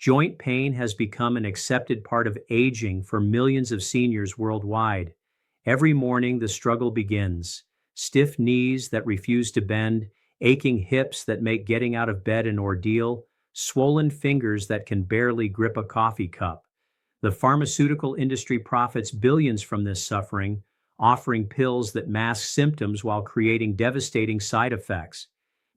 Joint pain has become an accepted part of aging for millions of seniors worldwide. Every morning, the struggle begins. Stiff knees that refuse to bend, aching hips that make getting out of bed an ordeal, swollen fingers that can barely grip a coffee cup. The pharmaceutical industry profits billions from this suffering, offering pills that mask symptoms while creating devastating side effects.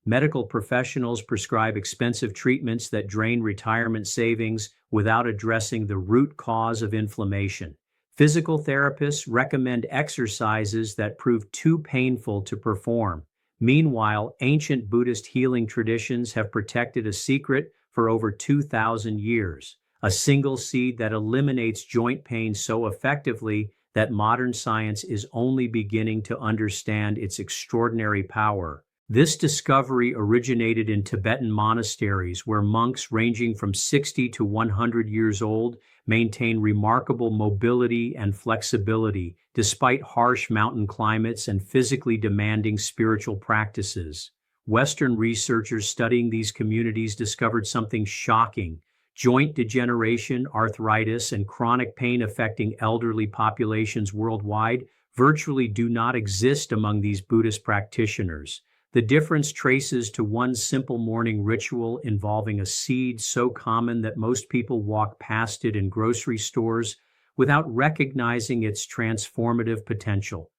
Medical professionals prescribe expensive treatments that drain retirement savings without addressing the root cause of inflammation. Physical therapists recommend exercises that prove too painful to perform. Meanwhile, ancient Buddhist healing traditions have protected a secret for over 2,000 years, a single seed that eliminates joint pain so effectively that modern science is only beginning to understand its extraordinary power. This discovery originated in Tibetan monasteries where monks ranging from 60 to 100 years old maintain remarkable mobility and flexibility despite harsh mountain climates and physically demanding spiritual practices. Western researchers studying these communities discovered something shocking. Joint degeneration, arthritis, and chronic pain affecting elderly populations worldwide virtually do not exist among these Buddhist practitioners. The difference traces to one simple morning ritual involving a seed so common that most people walk past it in grocery stores without recognizing its transformative potential.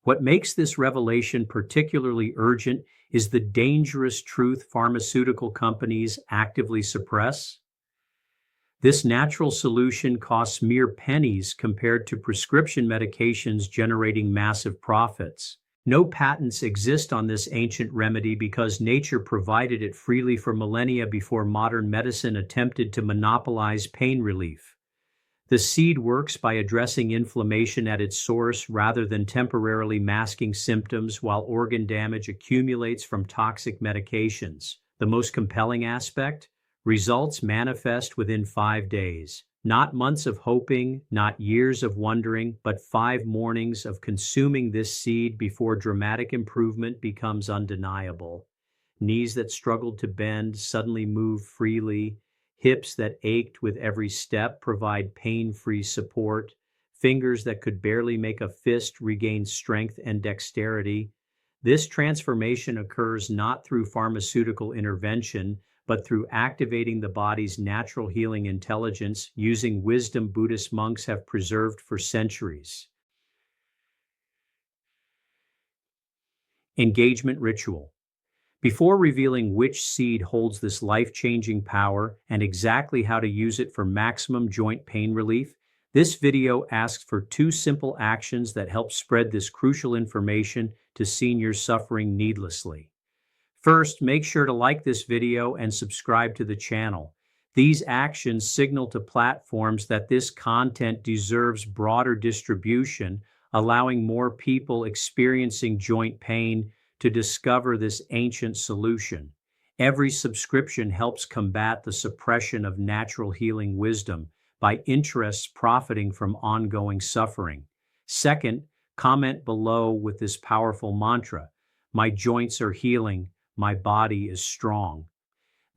What makes this revelation particularly urgent is the dangerous truth pharmaceutical companies actively suppress. This natural solution costs mere pennies compared to prescription medications generating massive profits. No patents exist on this ancient remedy because nature provided it freely for millennia before modern medicine attempted to monopolize pain relief. The seed works by addressing inflammation at its source rather than temporarily masking symptoms while organ damage accumulates from toxic medications. The most compelling aspect? Results manifest within 5 days. Not months of hoping, not years of wondering, but 5 mornings of consuming this seed before dramatic improvement becomes undeniable. Knees that struggled to bend suddenly move freely. Hips that ached with every step provide pain-free support. Fingers that could barely make a fist regain strength and dexterity. This transformation occurs not through pharmaceutical intervention, but through activating the body's natural healing intelligence using wisdom Buddhist monks have preserved for centuries. Engagement ritual. Before revealing which seed holds this life-changing power and exactly how to use it for maximum joint pain relief, this video asks for 2 simple actions that help spread this crucial information to seniors suffering needlessly. First, make sure to like this video and subscribe to the channel. These actions signal to platforms that this content deserves broader distribution, allowing more people experiencing joint pain to discover this ancient solution. Every subscription helps combat the suppression of natural healing wisdom by interests profiting from ongoing suffering. Second, comment below with this powerful mantra: "My joints are healing. My body is strong."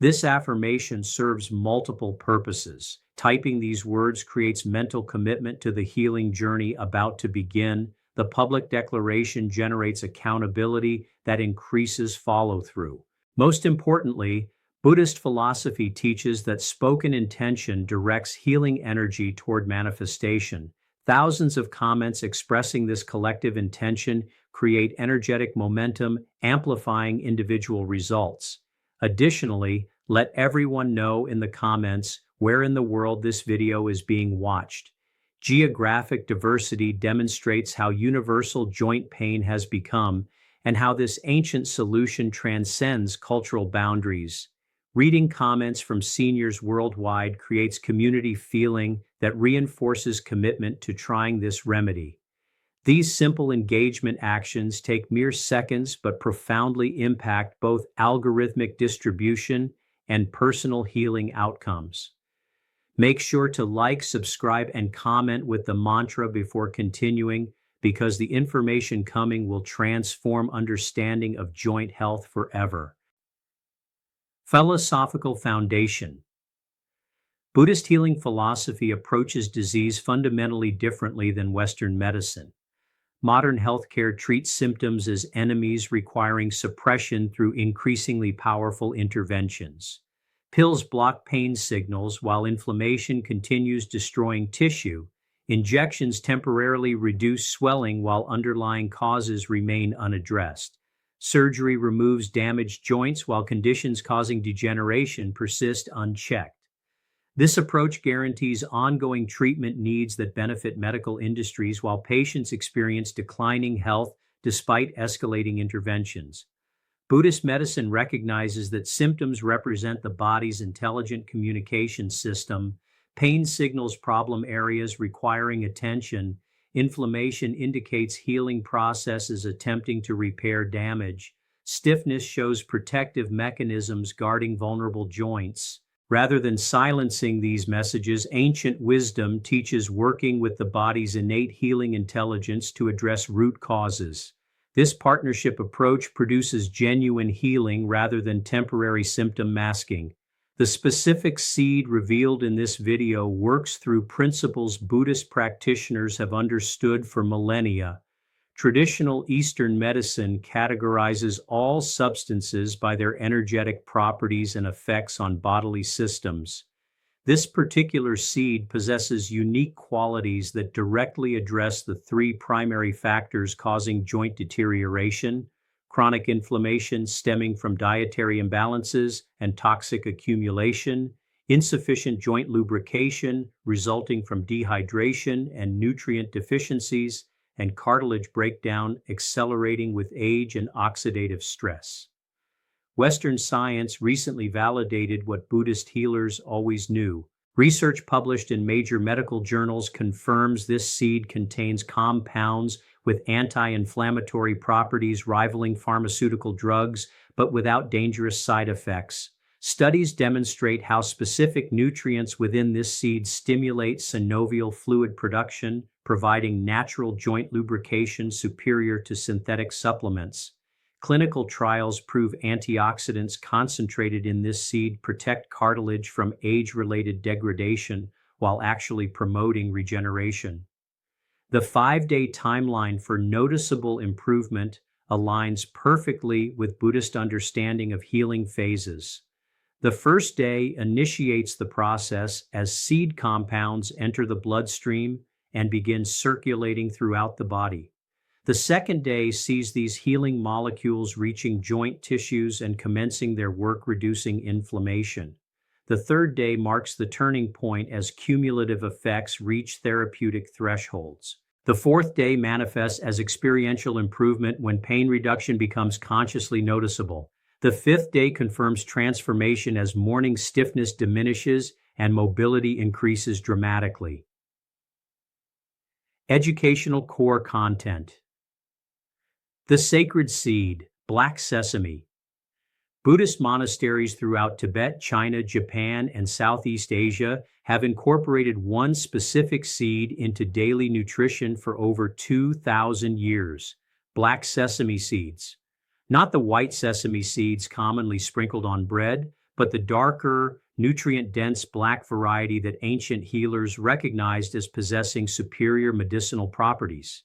This affirmation serves multiple purposes. Typing these words creates mental commitment to the healing journey about to begin. The public declaration generates accountability that increases follow-through. Most importantly, Buddhist philosophy teaches that spoken intention directs healing energy toward manifestation. Thousands of comments expressing this collective intention create energetic momentum, amplifying individual results. Additionally, let everyone know in the comments where in the world this video is being watched. Geographic diversity demonstrates how universal joint pain has become and how this ancient solution transcends cultural boundaries. Reading comments from seniors worldwide creates community feeling that reinforces commitment to trying this remedy. These simple engagement actions take mere seconds but profoundly impact both algorithmic distribution and personal healing outcomes. Make sure to like, subscribe, and comment with the mantra before continuing, because the information coming will transform understanding of joint health forever. Philosophical foundation. Buddhist healing philosophy approaches disease fundamentally differently than Western medicine. Modern healthcare treats symptoms as enemies requiring suppression through increasingly powerful interventions. Pills block pain signals while inflammation continues destroying tissue. Injections temporarily reduce swelling while underlying causes remain unaddressed. Surgery removes damaged joints while conditions causing degeneration persist unchecked. This approach guarantees ongoing treatment needs that benefit medical industries while patients experience declining health despite escalating interventions. Buddhist medicine recognizes that symptoms represent the body's intelligent communication system. Pain signals problem areas requiring attention. Inflammation indicates healing processes attempting to repair damage. Stiffness shows protective mechanisms guarding vulnerable joints. Rather than silencing these messages, ancient wisdom teaches working with the body's innate healing intelligence to address root causes. This partnership approach produces genuine healing rather than temporary symptom masking. The specific seed revealed in this video works through principles Buddhist practitioners have understood for millennia. Traditional Eastern medicine categorizes all substances by their energetic properties and effects on bodily systems. This particular seed possesses unique qualities that directly address the three primary factors causing joint deterioration: chronic inflammation stemming from dietary imbalances and toxic accumulation, insufficient joint lubrication resulting from dehydration and nutrient deficiencies, and cartilage breakdown accelerating with age and oxidative stress. Western science recently validated what Buddhist healers always knew. Research published in major medical journals confirms this seed contains compounds with anti-inflammatory properties rivaling pharmaceutical drugs, but without dangerous side effects. Studies demonstrate how specific nutrients within this seed stimulate synovial fluid production, providing natural joint lubrication superior to synthetic supplements. Clinical trials prove antioxidants concentrated in this seed protect cartilage from age-related degradation while actually promoting regeneration. The 5-day timeline for noticeable improvement aligns perfectly with Buddhist understanding of healing phases. The first day initiates the process as seed compounds enter the bloodstream and begin circulating throughout the body. The second day sees these healing molecules reaching joint tissues and commencing their work reducing inflammation. The third day marks the turning point as cumulative effects reach therapeutic thresholds. The fourth day manifests as experiential improvement when pain reduction becomes consciously noticeable. The fifth day confirms transformation as morning stiffness diminishes and mobility increases dramatically. Educational core content. The sacred seed, black sesame. Buddhist monasteries throughout Tibet, China, Japan, and Southeast Asia have incorporated one specific seed into daily nutrition for over 2,000 years: black sesame seeds. Not the white sesame seeds commonly sprinkled on bread, but the darker, nutrient-dense black variety that ancient healers recognized as possessing superior medicinal properties.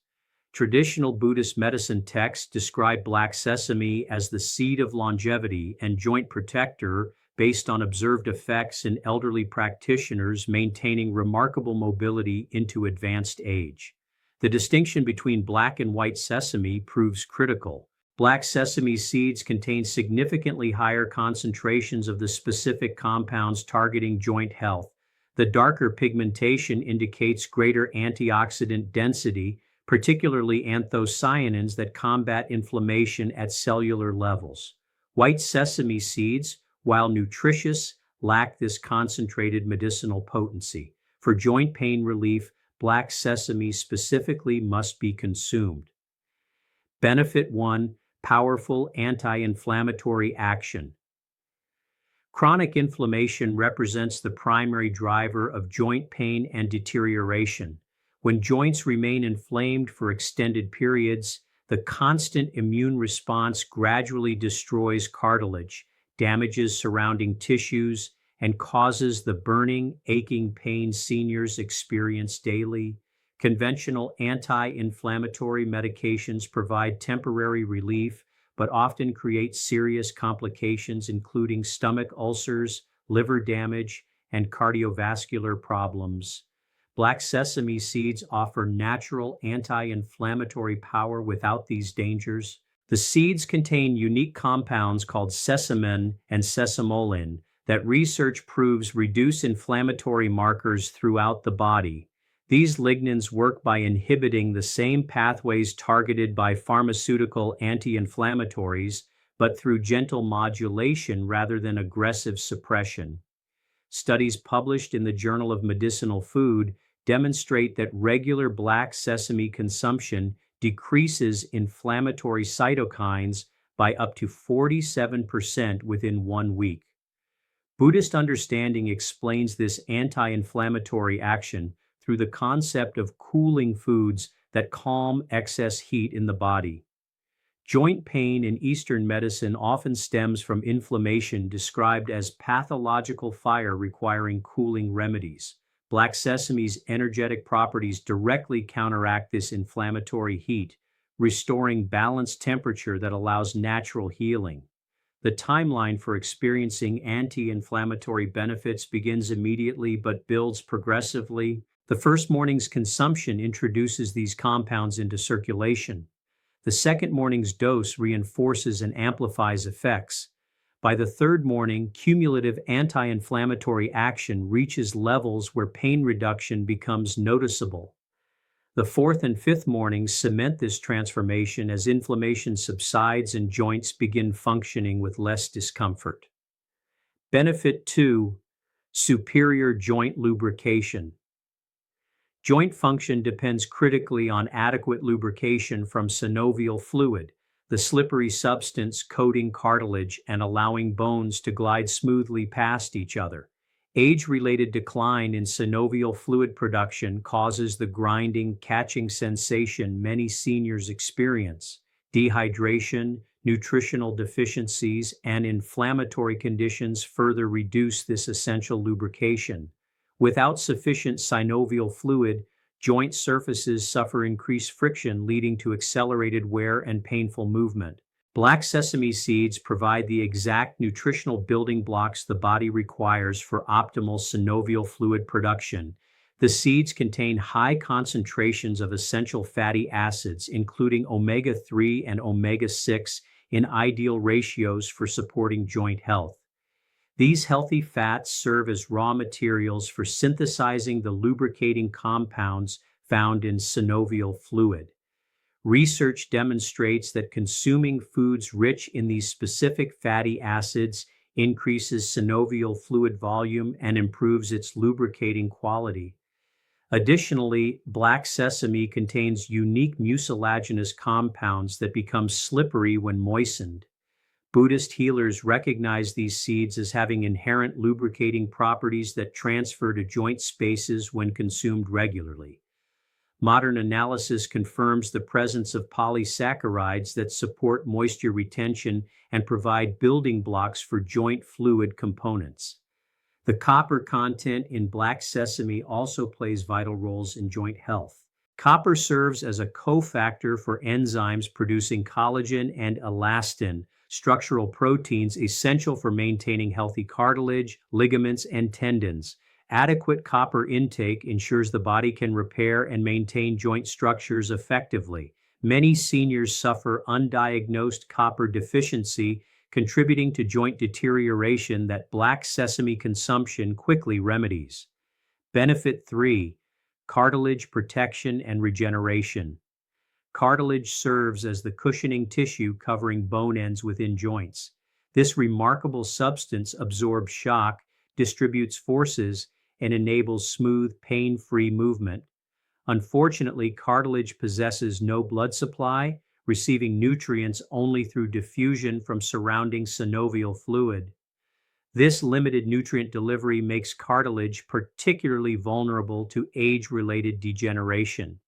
Traditional Buddhist medicine texts describe black sesame as the seed of longevity and joint protector based on observed effects in elderly practitioners maintaining remarkable mobility into advanced age. The distinction between black and white sesame proves critical. Black sesame seeds contain significantly higher concentrations of the specific compounds targeting joint health. The darker pigmentation indicates greater antioxidant density, particularly anthocyanins that combat inflammation at cellular levels. White sesame seeds, while nutritious, lack this concentrated medicinal potency. For joint pain relief, black sesame specifically must be consumed. Benefit 1. Powerful anti-inflammatory action. Chronic inflammation represents the primary driver of joint pain and deterioration. When joints remain inflamed for extended periods, the constant immune response gradually destroys cartilage, damages surrounding tissues, and causes the burning, aching pain seniors experience daily. Conventional anti-inflammatory medications provide temporary relief, but often create serious complications, including stomach ulcers, liver damage, and cardiovascular problems. Black sesame seeds offer natural anti-inflammatory power without these dangers. The seeds contain unique compounds called sesamin and sesamolin that research proves reduce inflammatory markers throughout the body. These lignans work by inhibiting the same pathways targeted by pharmaceutical anti-inflammatories, but through gentle modulation rather than aggressive suppression. Studies published in the Journal of Medicinal Food demonstrate that regular black sesame consumption decreases inflammatory cytokines by up to 47% within 1 week. Buddhist understanding explains this anti-inflammatory action through the concept of cooling foods that calm excess heat in the body. Joint pain in Eastern medicine often stems from inflammation described as pathological fire requiring cooling remedies. Black sesame's energetic properties directly counteract this inflammatory heat, restoring balanced temperature that allows natural healing. The timeline for experiencing anti-inflammatory benefits begins immediately but builds progressively. The first morning's consumption introduces these compounds into circulation. The second morning's dose reinforces and amplifies effects. By the third morning, cumulative anti-inflammatory action reaches levels where pain reduction becomes noticeable. The fourth and fifth mornings cement this transformation as inflammation subsides and joints begin functioning with less discomfort. Benefit 2: superior joint lubrication. Joint function depends critically on adequate lubrication from synovial fluid, the slippery substance coating cartilage and allowing bones to glide smoothly past each other. Age-related decline in synovial fluid production causes the grinding, catching sensation many seniors experience. Dehydration, nutritional deficiencies, and inflammatory conditions further reduce this essential lubrication. Without sufficient synovial fluid, joint surfaces suffer increased friction, leading to accelerated wear and painful movement. Black sesame seeds provide the exact nutritional building blocks the body requires for optimal synovial fluid production. The seeds contain high concentrations of essential fatty acids, including omega-3 and omega-6, in ideal ratios for supporting joint health. These healthy fats serve as raw materials for synthesizing the lubricating compounds found in synovial fluid. Research demonstrates that consuming foods rich in these specific fatty acids increases synovial fluid volume and improves its lubricating quality. Additionally, black sesame contains unique mucilaginous compounds that become slippery when moistened. Buddhist healers recognize these seeds as having inherent lubricating properties that transfer to joint spaces when consumed regularly. Modern analysis confirms the presence of polysaccharides that support moisture retention and provide building blocks for joint fluid components. The copper content in black sesame also plays vital roles in joint health. Copper serves as a cofactor for enzymes producing collagen and elastin, structural proteins essential for maintaining healthy cartilage, ligaments, and tendons. Adequate copper intake ensures the body can repair and maintain joint structures effectively. Many seniors suffer undiagnosed copper deficiency, contributing to joint deterioration that black sesame consumption quickly remedies. Benefit 3: cartilage protection and regeneration. Cartilage serves as the cushioning tissue covering bone ends within joints. This remarkable substance absorbs shock, distributes forces, and enables smooth, pain-free movement. Unfortunately, cartilage possesses no blood supply, receiving nutrients only through diffusion from surrounding synovial fluid. This limited nutrient delivery makes cartilage particularly vulnerable to age-related degeneration.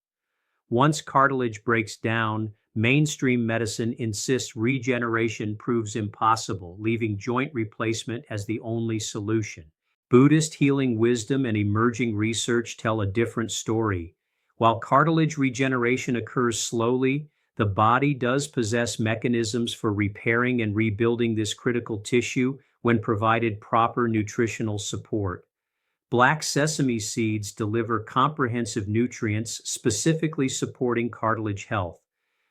Once cartilage breaks down, mainstream medicine insists regeneration proves impossible, leaving joint replacement as the only solution. Buddhist healing wisdom and emerging research tell a different story. While cartilage regeneration occurs slowly, the body does possess mechanisms for repairing and rebuilding this critical tissue when provided proper nutritional support. Black sesame seeds deliver comprehensive nutrients specifically supporting cartilage health.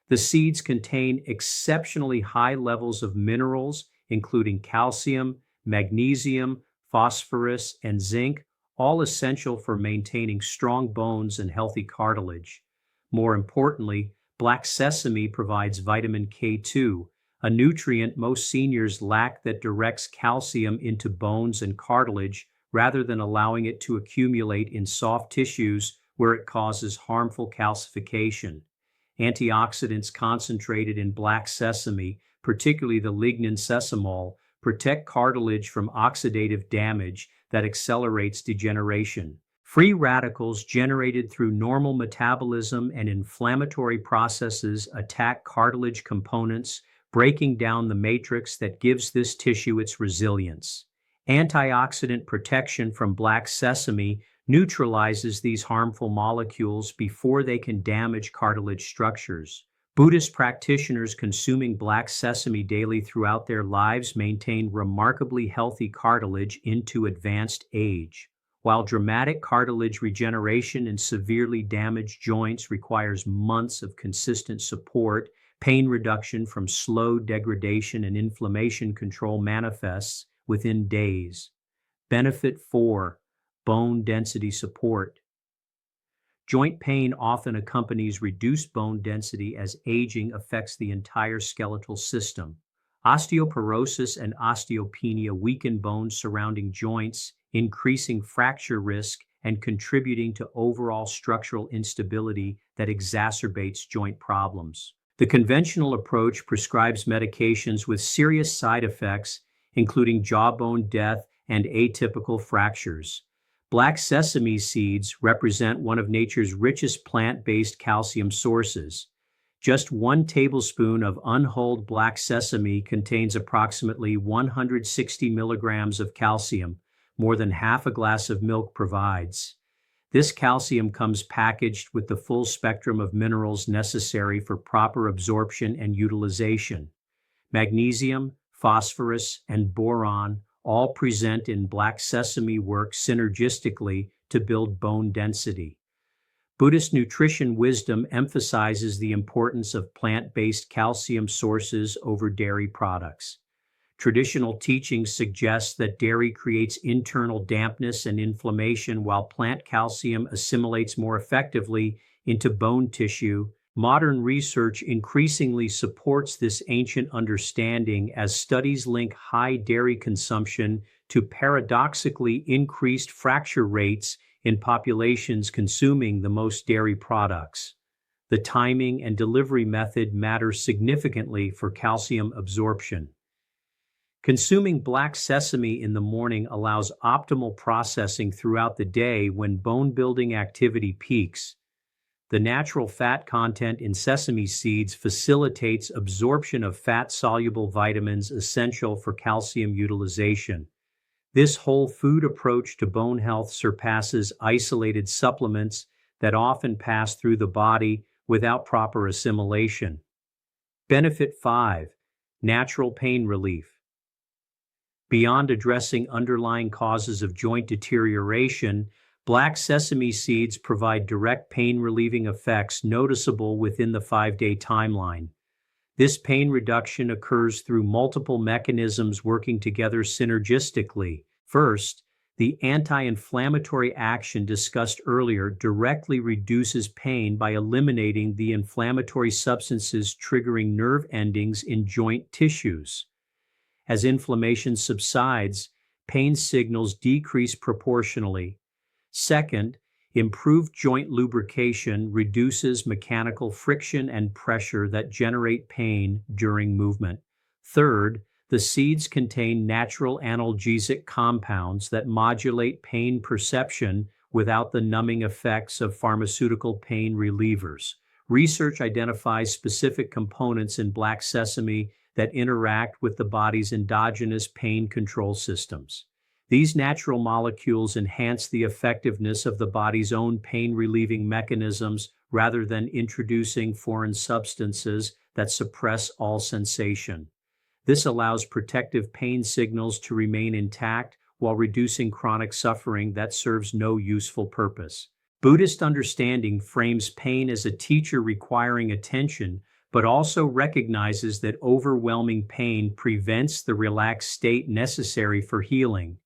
The seeds contain exceptionally high levels of minerals, including calcium, magnesium, phosphorus, and zinc, all essential for maintaining strong bones and healthy cartilage. More importantly, black sesame provides vitamin K2, a nutrient most seniors lack that directs calcium into bones and cartilage rather than allowing it to accumulate in soft tissues where it causes harmful calcification. Antioxidants concentrated in black sesame, particularly the lignin sesamol, protect cartilage from oxidative damage that accelerates degeneration. Free radicals generated through normal metabolism and inflammatory processes attack cartilage components, breaking down the matrix that gives this tissue its resilience. Antioxidant protection from black sesame neutralizes these harmful molecules before they can damage cartilage structures. Buddhist practitioners consuming black sesame daily throughout their lives maintain remarkably healthy cartilage into advanced age. While dramatic cartilage regeneration in severely damaged joints requires months of consistent support, pain reduction from slow degradation and inflammation control manifests within days. Benefit 4. Bone density support. Joint pain often accompanies reduced bone density as aging affects the entire skeletal system. Osteoporosis and osteopenia weaken bones surrounding joints, increasing fracture risk and contributing to overall structural instability that exacerbates joint problems. The conventional approach prescribes medications with serious side effects, including jawbone death and atypical fractures. Black sesame seeds represent one of nature's richest plant-based calcium sources. Just 1 tablespoon of unhulled black sesame contains approximately 160 milligrams of calcium, more than half a glass of milk provides. This calcium comes packaged with the full spectrum of minerals necessary for proper absorption and utilization. Magnesium, phosphorus, and boron all present in black sesame work synergistically to build bone density. Buddhist nutrition wisdom emphasizes the importance of plant-based calcium sources over dairy products. Traditional teachings suggest that dairy creates internal dampness and inflammation while plant calcium assimilates more effectively into bone tissue. Modern research increasingly supports this ancient understanding as studies link high dairy consumption to paradoxically increased fracture rates in populations consuming the most dairy products. The timing and delivery method matter significantly for calcium absorption. Consuming black sesame in the morning allows optimal processing throughout the day when bone-building activity peaks. The natural fat content in sesame seeds facilitates absorption of fat-soluble vitamins essential for calcium utilization. This whole food approach to bone health surpasses isolated supplements that often pass through the body without proper assimilation. Benefit 5. Natural pain relief. Beyond addressing underlying causes of joint deterioration, black sesame seeds provide direct pain-relieving effects noticeable within the 5-day timeline. This pain reduction occurs through multiple mechanisms working together synergistically. First, the anti-inflammatory action discussed earlier directly reduces pain by eliminating the inflammatory substances triggering nerve endings in joint tissues. As inflammation subsides, pain signals decrease proportionally. Second, improved joint lubrication reduces mechanical friction and pressure that generate pain during movement. Third, the seeds contain natural analgesic compounds that modulate pain perception without the numbing effects of pharmaceutical pain relievers. Research identifies specific components in black sesame that interact with the body's endogenous pain control systems. These natural molecules enhance the effectiveness of the body's own pain-relieving mechanisms rather than introducing foreign substances that suppress all sensation. This allows protective pain signals to remain intact while reducing chronic suffering that serves no useful purpose. Buddhist understanding frames pain as a teacher requiring attention, but also recognizes that overwhelming pain prevents the relaxed state necessary for healing.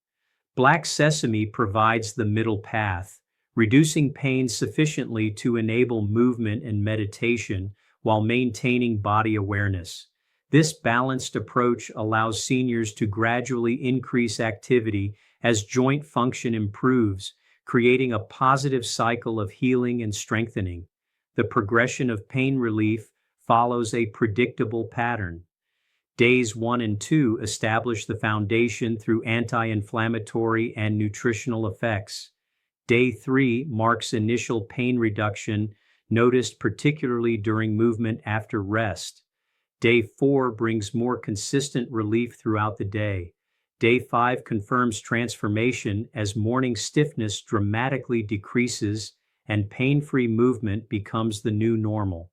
Black sesame provides the middle path, reducing pain sufficiently to enable movement and meditation while maintaining body awareness. This balanced approach allows seniors to gradually increase activity as joint function improves, creating a positive cycle of healing and strengthening. The progression of pain relief follows a predictable pattern. Days 1 and 2 establish the foundation through anti-inflammatory and nutritional effects. Day 3 marks initial pain reduction, noticed particularly during movement after rest. Day 4 brings more consistent relief throughout the day. Day 5 confirms transformation as morning stiffness dramatically decreases and pain-free movement becomes the new normal.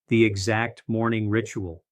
The exact morning ritual.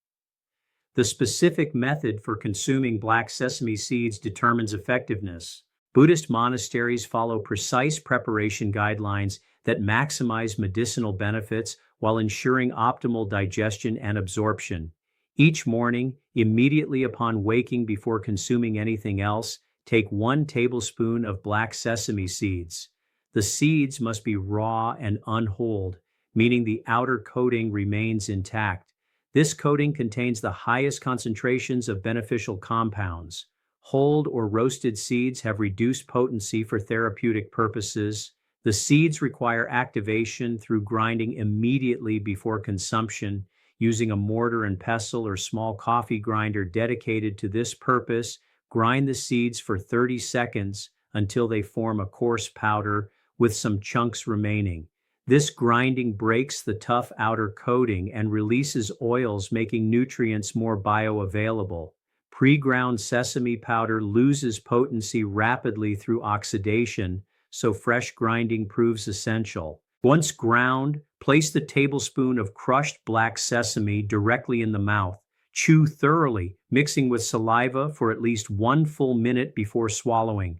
The specific method for consuming black sesame seeds determines effectiveness. Buddhist monasteries follow precise preparation guidelines that maximize medicinal benefits while ensuring optimal digestion and absorption. Each morning, immediately upon waking before consuming anything else, take 1 tablespoon of black sesame seeds. The seeds must be raw and unhulled, meaning the outer coating remains intact. This coating contains the highest concentrations of beneficial compounds. Hulled or roasted seeds have reduced potency for therapeutic purposes. The seeds require activation through grinding immediately before consumption, using a mortar and pestle or small coffee grinder dedicated to this purpose. Grind the seeds for 30 seconds until they form a coarse powder with some chunks remaining. This grinding breaks the tough outer coating and releases oils, making nutrients more bioavailable. Pre-ground sesame powder loses potency rapidly through oxidation, so fresh grinding proves essential. Once ground, place the tablespoon of crushed black sesame directly in the mouth. Chew thoroughly, mixing with saliva for at least 1 full minute before swallowing.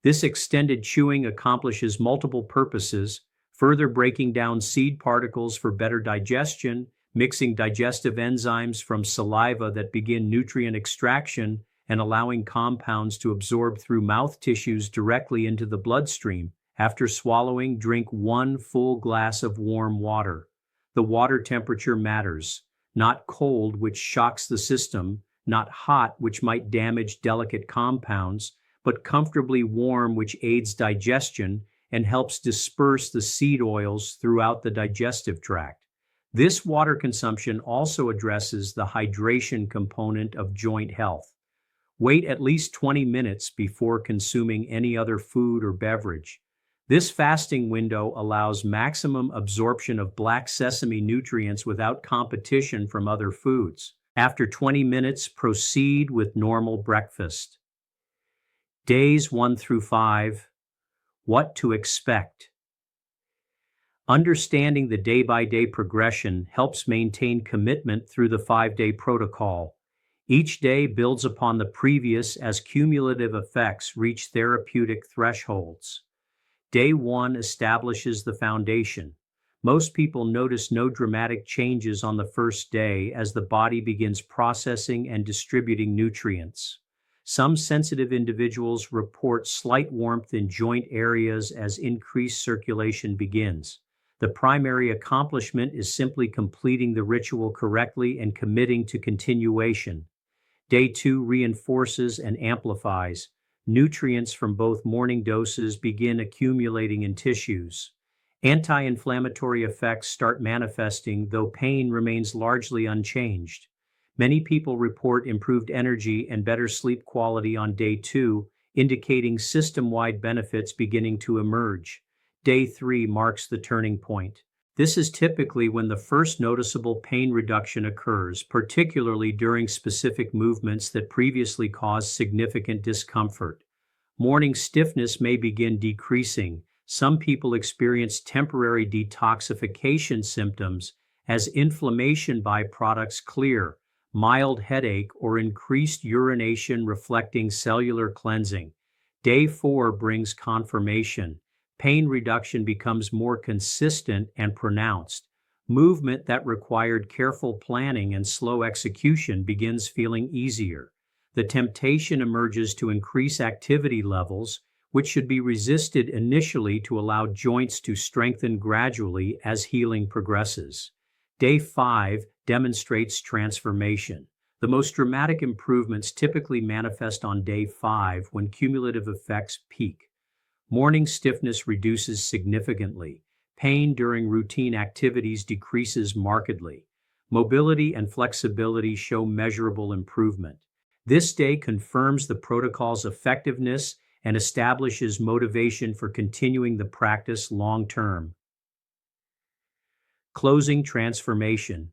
This extended chewing accomplishes multiple purposes, further breaking down seed particles for better digestion, mixing digestive enzymes from saliva that begin nutrient extraction, and allowing compounds to absorb through mouth tissues directly into the bloodstream. After swallowing, drink 1 full glass of warm water. The water temperature matters. Not cold, which shocks the system, not hot, which might damage delicate compounds, but comfortably warm, which aids digestion and helps disperse the seed oils throughout the digestive tract. This water consumption also addresses the hydration component of joint health. Wait at least 20 minutes before consuming any other food or beverage. This fasting window allows maximum absorption of black sesame nutrients without competition from other foods. After 20 minutes, proceed with normal breakfast. Days 1 through 5. What to expect. Understanding the day-by-day progression helps maintain commitment through the 5-day protocol. Each day builds upon the previous as cumulative effects reach therapeutic thresholds. Day 1 establishes the foundation. Most people notice no dramatic changes on the first day as the body begins processing and distributing nutrients. Some sensitive individuals report slight warmth in joint areas as increased circulation begins. The primary accomplishment is simply completing the ritual correctly and committing to continuation. Day 2 reinforces and amplifies. Nutrients from both morning doses begin accumulating in tissues. Anti-inflammatory effects start manifesting, though pain remains largely unchanged. Many people report improved energy and better sleep quality on day 2, indicating system-wide benefits beginning to emerge. Day 3 marks the turning point. This is typically when the first noticeable pain reduction occurs, particularly during specific movements that previously caused significant discomfort. Morning stiffness may begin decreasing. Some people experience temporary detoxification symptoms as inflammation byproducts clear, mild headache, or increased urination reflecting cellular cleansing. Day 4 brings confirmation. Pain reduction becomes more consistent and pronounced. Movement that required careful planning and slow execution begins feeling easier. The temptation emerges to increase activity levels, which should be resisted initially to allow joints to strengthen gradually as healing progresses. Day 5 demonstrates transformation. The most dramatic improvements typically manifest on day 5 when cumulative effects peak. Morning stiffness reduces significantly. Pain during routine activities decreases markedly. Mobility and flexibility show measurable improvement. This day confirms the protocol's effectiveness and establishes motivation for continuing the practice long term. Closing transformation.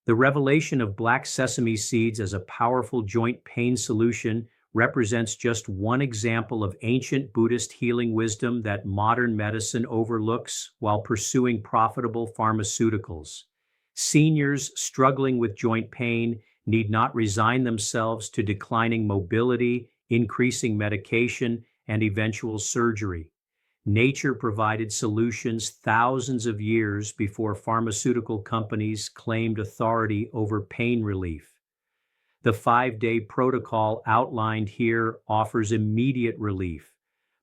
The revelation of black sesame seeds as a powerful joint pain solution represents just one example of ancient Buddhist healing wisdom that modern medicine overlooks while pursuing profitable pharmaceuticals. Seniors struggling with joint pain need not resign themselves to declining mobility, increasing medication, and eventual surgery. Nature provided solutions thousands of years before pharmaceutical companies claimed authority over pain relief. The 5-day protocol outlined here offers immediate relief,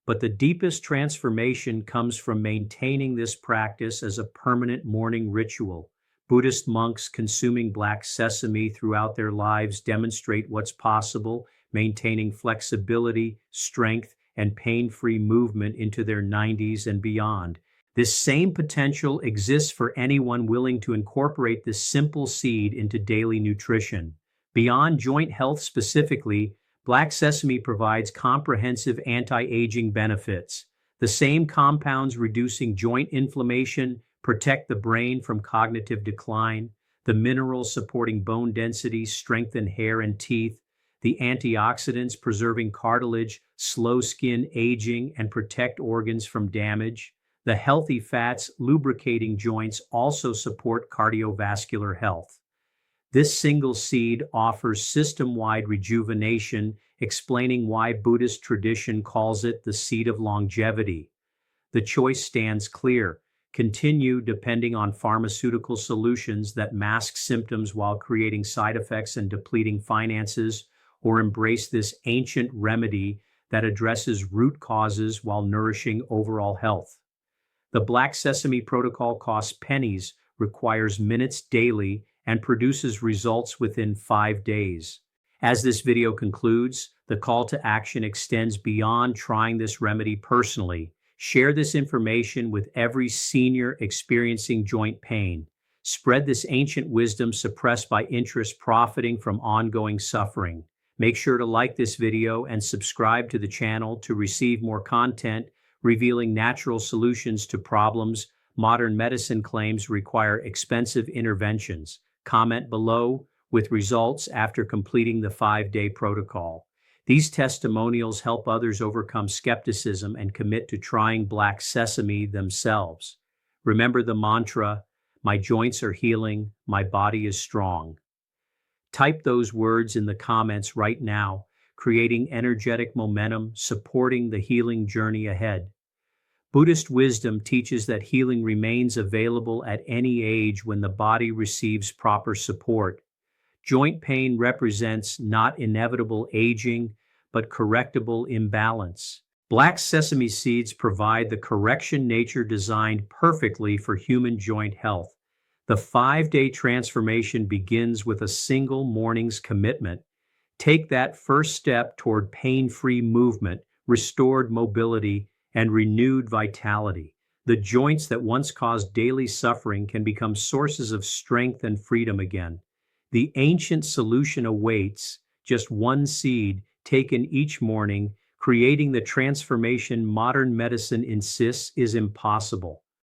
but the deepest transformation comes from maintaining this practice as a permanent morning ritual. Buddhist monks consuming black sesame throughout their lives demonstrate what's possible, maintaining flexibility, strength, and pain-free movement into their 90s and beyond. This same potential exists for anyone willing to incorporate this simple seed into daily nutrition. Beyond joint health specifically, black sesame provides comprehensive anti-aging benefits. The same compounds reducing joint inflammation protect the brain from cognitive decline, the minerals supporting bone density strengthen hair and teeth, the antioxidants preserving cartilage slow skin aging and protect organs from damage, the healthy fats lubricating joints also support cardiovascular health. This single seed offers system-wide rejuvenation, explaining why Buddhist tradition calls it the seed of longevity. The choice stands clear. Continue depending on pharmaceutical solutions that mask symptoms while creating side effects and depleting finances, or embrace this ancient remedy that addresses root causes while nourishing overall health. The Black Sesame Protocol costs pennies, requires minutes daily, and produces results within 5 days. As this video concludes, the call to action extends beyond trying this remedy personally. Share this information with every senior experiencing joint pain. Spread this ancient wisdom suppressed by interest profiting from ongoing suffering. Make sure to like this video and subscribe to the channel to receive more content revealing natural solutions to problems modern medicine claims require expensive interventions. Comment below with results after completing the 5-day protocol. These testimonials help others overcome skepticism and commit to trying black sesame themselves. Remember the mantra, "My joints are healing, my body is strong." Type those words in the comments right now, creating energetic momentum, supporting the healing journey ahead. Buddhist wisdom teaches that healing remains available at any age when the body receives proper support. Joint pain represents not inevitable aging, but correctable imbalance. Black sesame seeds provide the correction nature designed perfectly for human joint health. The 5-day transformation begins with a single morning's commitment. Take that first step toward pain-free movement, restored mobility, and renewed vitality. The joints that once caused daily suffering can become sources of strength and freedom again. The ancient solution awaits, just one seed taken each morning, creating the transformation modern medicine insists is impossible.